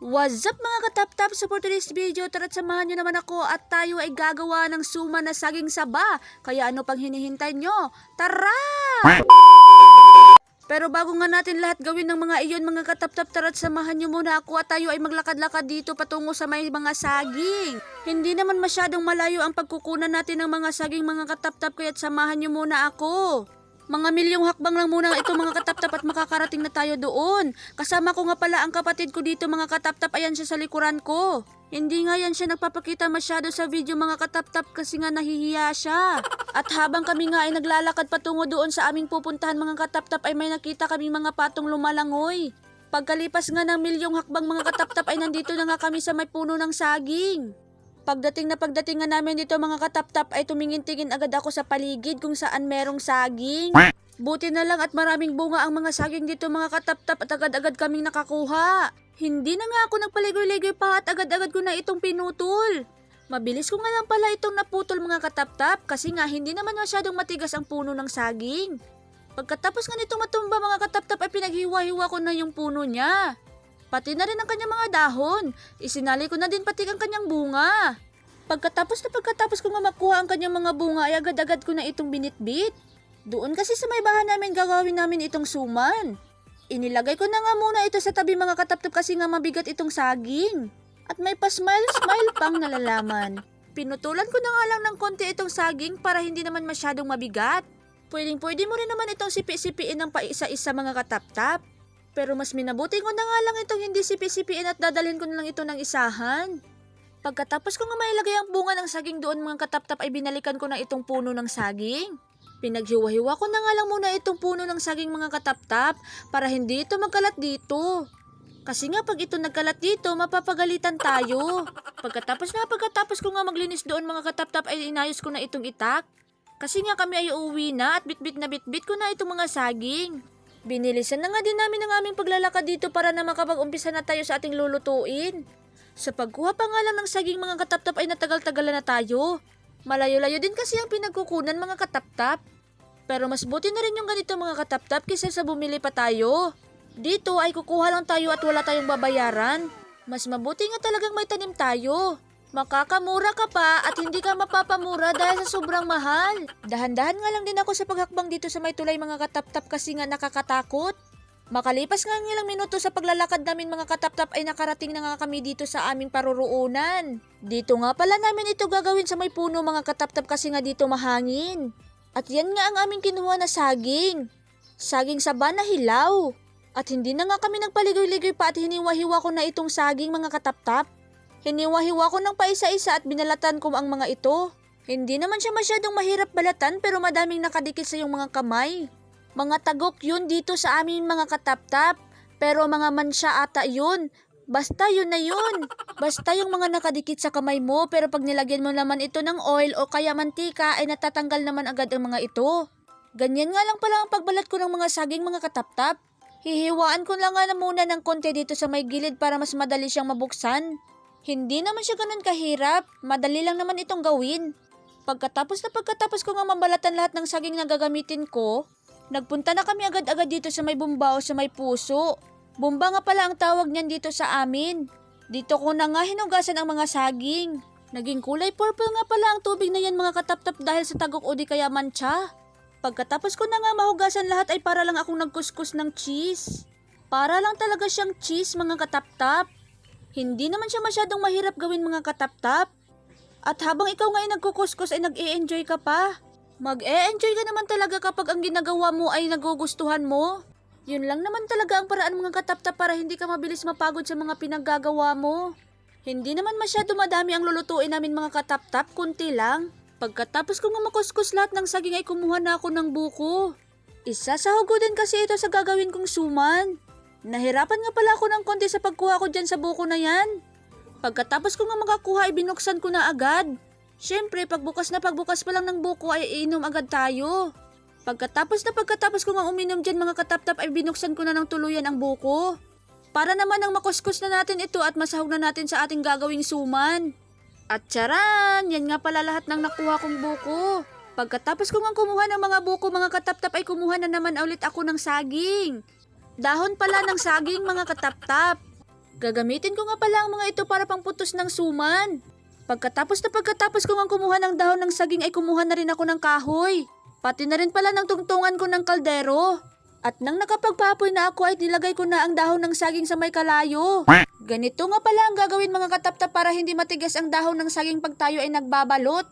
What's up mga katap-tap? So for today's video, tara't samahan nyo naman ako at tayo ay gagawa ng suman na saging saba. Kaya ano pang hinihintay nyo? Tara! Pero bago nga natin lahat gawin ng mga iyon mga katap-tap, tara't samahan nyo muna ako at tayo ay maglakad-lakad dito patungo sa may mga saging. Hindi naman masyadong malayo ang pagkukunan natin ng mga saging mga katap-tap, kaya't samahan nyo muna ako. Mga milyong hakbang lang muna ito mga katap-tap at makakarating na tayo doon. Kasama ko nga pala ang kapatid ko dito mga katap-tap, ayan siya sa likuran ko. Hindi nga yan siya nagpapakita masyado sa video mga katap-tap kasi nga nahihiya siya. At habang kami nga ay naglalakad patungo doon sa aming pupuntahan mga katap-tap ay may nakita kami mga patong lumalangoy. Pagkalipas nga ng milyong hakbang mga katap-tap ay nandito na nga kami sa may puno ng saging. Pagdating nga namin dito mga katap-tap ay tumingin-tingin agad ako sa paligid kung saan merong saging. Buti na lang at maraming bunga ang mga saging dito mga katap-tap at agad-agad kaming nakakuha. Hindi na nga ako nagpaligoy-ligoy pa at agad-agad ko na itong pinutol. Mabilis ko nga lang pala itong naputol mga katap-tap kasi nga hindi naman masyadong matigas ang puno ng saging. Pagkatapos nga nitong matumba mga katap-tap ay pinaghiwa-hiwa ko na yung puno niya. Pati na rin ang kanyang mga dahon. Isinali ko na din pati ang kanyang bunga. Pagkatapos ko nga makuha ang kanyang mga bunga ay agad-agad ko na itong binitbit. Doon kasi sa may bahan namin gagawin namin itong suman. Inilagay ko na nga muna ito sa tabi mga katap-tap kasi nga mabigat itong saging. At may pa-smile-smile pang nalalaman. Pinutulan ko na nga lang ng konti itong saging para hindi naman masyadong mabigat. Pwedeng-pwede mo rin naman itong sipi-sipiin ng paisa-isa mga katap-tap. Pero mas minabuti ko na nga lang itong hindi sipi-sipiin at dadalhin ko na lang ito ng isahan. Pagkatapos ko nga mailagay ang bunga ng saging doon mga katap-tap ay binalikan ko na itong puno ng saging. Pinaghiwa-hiwa ko na nga lang muna itong puno ng saging mga katap-tap para hindi ito magkalat dito. Kasi nga pag ito nagkalat dito, mapapagalitan tayo. Pagkatapos ko nga maglinis doon mga katap-tap ay inayos ko na itong itak. Kasi nga kami ay uuwi na at bitbit ko na itong mga saging. Binilisan na nga din namin ang aming paglalakad dito para na makapag-umpisa na tayo sa ating lulutuin. Sa pagkuha pa nga lang ng saging mga katap-tap ay natagal-tagalan na tayo. Malayo-layo din kasi ang pinagkukunan mga katap-tap. Pero mas buti na rin yung ganito mga katap-tap kaysa sa bumili pa tayo. Dito ay kukuha lang tayo at wala tayong babayaran. Mas mabuti nga talagang may tanim tayo. Makakamura ka pa at hindi ka mapapamura dahil sa sobrang mahal. Dahan-dahan nga lang din ako sa paghakbang dito sa may tulay mga katap-tap kasi nga nakakatakot. Makalipas nga ng ilang minuto sa paglalakad namin mga katap-tap ay nakarating na nga kami dito sa aming paruroonan. Dito nga pala namin ito gagawin sa may puno mga katap-tap kasi nga dito mahangin. At yan nga ang aming kinuha na saging. Saging saba na hilaw. At hindi na nga kami nagpaligoy-ligoy pa at hiniwa-hiwa ko na itong saging mga katap-tap. Hiniwa-hiwa ko ng paisa-isa at binalatan ko ang mga ito. Hindi naman siya masyadong mahirap balatan pero madaming nakadikit sa iyong mga kamay. Mga tagok yun dito sa aming mga katap-tap. Pero mga mansya ata yun. Basta yun na yun. Basta yung mga nakadikit sa kamay mo pero pag nilagyan mo naman ito ng oil o kaya mantika ay natatanggal naman agad ang mga ito. Ganyan nga lang pala ang pagbalat ko ng mga saging mga katap-tap. Hihiwaan ko lang nga na muna ng konti dito sa may gilid para mas madali siyang mabuksan. Hindi naman siya ganun kahirap, madali lang naman itong gawin. Pagkatapos ko nga mabalatan lahat ng saging na gagamitin ko, nagpunta na kami agad-agad dito sa may bumba o sa may puso. Bumba nga pala ang tawag niyan dito sa amin. Dito ko na nga hinugasan ang mga saging. Naging kulay purple nga pala ang tubig na yan mga katap-tap dahil sa tagok o di kaya mancha. Pagkatapos ko na nga mahugasan lahat ay para lang akong nagkuskus ng cheese. Para lang talaga siyang cheese mga katap-tap. Hindi naman siya masyadong mahirap gawin mga katap-tap. At habang ikaw nga ay nagkukuskus ay nag-e-enjoy ka pa. Mag-e-enjoy ka naman talaga kapag ang ginagawa mo ay nagugustuhan mo. Yun lang naman talaga ang paraan mga katap-tap para hindi ka mabilis mapagod sa mga pinaggagawa mo. Hindi naman masyado madami ang lulutuin namin mga katap-tap, kunti lang. Pagkatapos ko nga makuskus lahat ng saging ay kumuha na ako ng buko. Isasahog din kasi ito sa gagawin kong suman. Nahirapan nga pala ako ng konti sa pagkuha ko dyan sa buko na yan. Pagkatapos ko nga makakuha ay binuksan ko na agad. Siyempre pagbukas pa lang ng buko ay iinom agad tayo. Pagkatapos ko nga uminom dyan mga katap-tap ay binuksan ko na ng tuluyan ang buko. Para naman ang makuskus na natin ito at masahog na natin sa ating gagawing suman. At tsaran! Yan nga pala lahat ng nakuha kong buko. Pagkatapos ko nga kumuha ng mga buko mga katap-tap ay kumuha na naman ulit ako ng saging. Dahon pala ng saging mga katap-tap. Gagamitin ko nga pala ang mga ito para pangputos ng suman. Pagkatapos ko nga kumuha ng dahon ng saging ay kumuha na rin ako ng kahoy. Pati na rin pala ng tungtungan ko ng kaldero. At nang nakapagpapoy na ako ay nilagay ko na ang dahon ng saging sa may kalayo. Ganito nga pala ang gagawin mga kataptap para hindi matigas ang dahon ng saging pag tayo ay nagbabalot.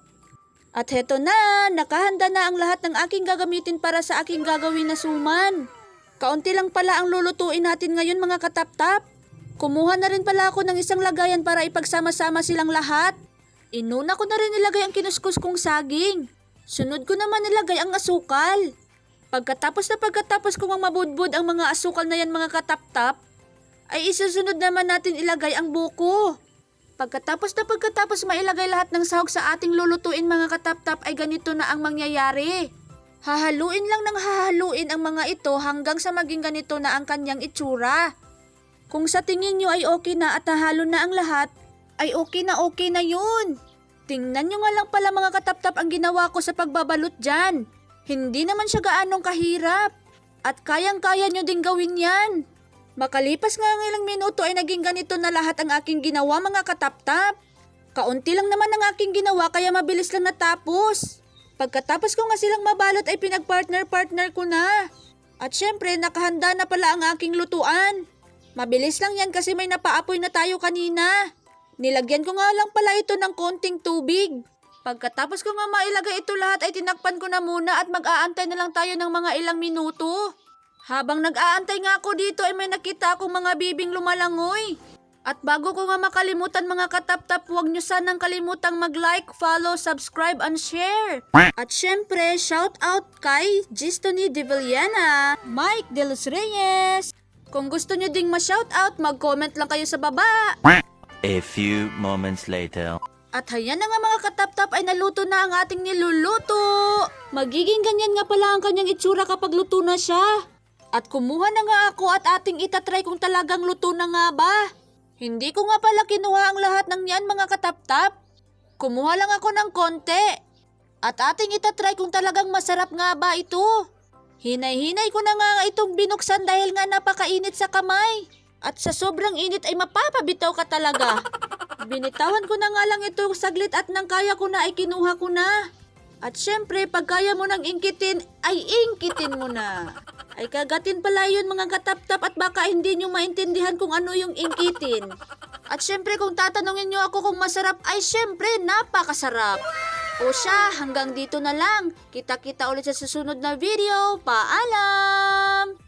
At heto na, nakahanda na ang lahat ng aking gagamitin para sa aking gagawin na suman. Kaunti lang pala ang lulutuin natin ngayon mga kataptap. Kumuha na rin pala ako ng isang lagayan para ipagsama-sama silang lahat. Inuna ko na rin nilagay ang kinuskus kong saging. Sunod ko naman nilagay ang asukal. Pagkatapos kong mabudbud ang mga asukal na yan mga kataptap, ay isusunod naman natin ilagay ang buko. Pagkatapos mailagay lahat ng sahog sa ating lulutuin mga kataptap ay ganito na ang mangyayari. Hahaluin lang ng hahaluin ang mga ito hanggang sa maging ganito na ang kanyang itsura. Kung sa tingin nyo ay okay na at nahalo na ang lahat, ay okay na yun. Tingnan nyo nga lang pala mga kataptap ang ginawa ko sa pagbabalot dyan. Hindi naman siya gaanong kahirap. At kayang-kaya nyo ding gawin yan. Makalipas nga ng ilang minuto ay naging ganito na lahat ang aking ginawa mga kataptap. Kaunti lang naman ang aking ginawa kaya mabilis lang natapos. Pagkatapos ko nga silang mabalot ay pinagpartner-partner ko na. At syempre nakahanda na pala ang aking lutuan. Mabilis lang yan kasi may napaapoy na tayo kanina. Nilagyan ko nga lang pala ito ng konting tubig. Pagkatapos ko nga mailagay ito lahat ay tinakpan ko na muna at mag-aantay na lang tayo ng mga ilang minuto. Habang nag-aantay nga ako dito ay may nakita akong mga bibing lumalangoy. At bago ko nga makalimutan mga kataptap, huwag nyo sanang kalimutang mag-like, follow, subscribe, and share. At syempre, shout out kay Gistony De Villena, Mike De Los Reyes. Kung gusto nyo ding ma-shout out, mag-comment lang kayo sa baba. A few moments later. At hayan na nga mga kataptap ay naluto na ang ating niluluto. Magiging ganyan nga pala ang kanyang itsura kapag luto na siya. At kumuha na nga ako at ating itatry kung talagang luto na nga ba. Hindi ko nga pala kinuha ang lahat ng yan mga kataptap. Kumuha lang ako ng konti. At ating itatry kung talagang masarap nga ba ito. Hinay-hinay ko na nga itong binuksan dahil nga napakainit sa kamay. At sa sobrang init ay mapapabitaw ka talaga. Binitawan ko na nga lang ito saglit at nang kaya ko na ay kinuha ko na. At syempre, pag kaya mo nang ingkitin, ay ingkitin mo na. Ay kagatin pala yun mga kataptap at baka hindi nyo maintindihan kung ano yung ingkitin. At syempre, kung tatanungin nyo ako kung masarap, ay syempre, napakasarap. O siya, hanggang dito na lang. Kita-kita ulit sa susunod na video. Paalam!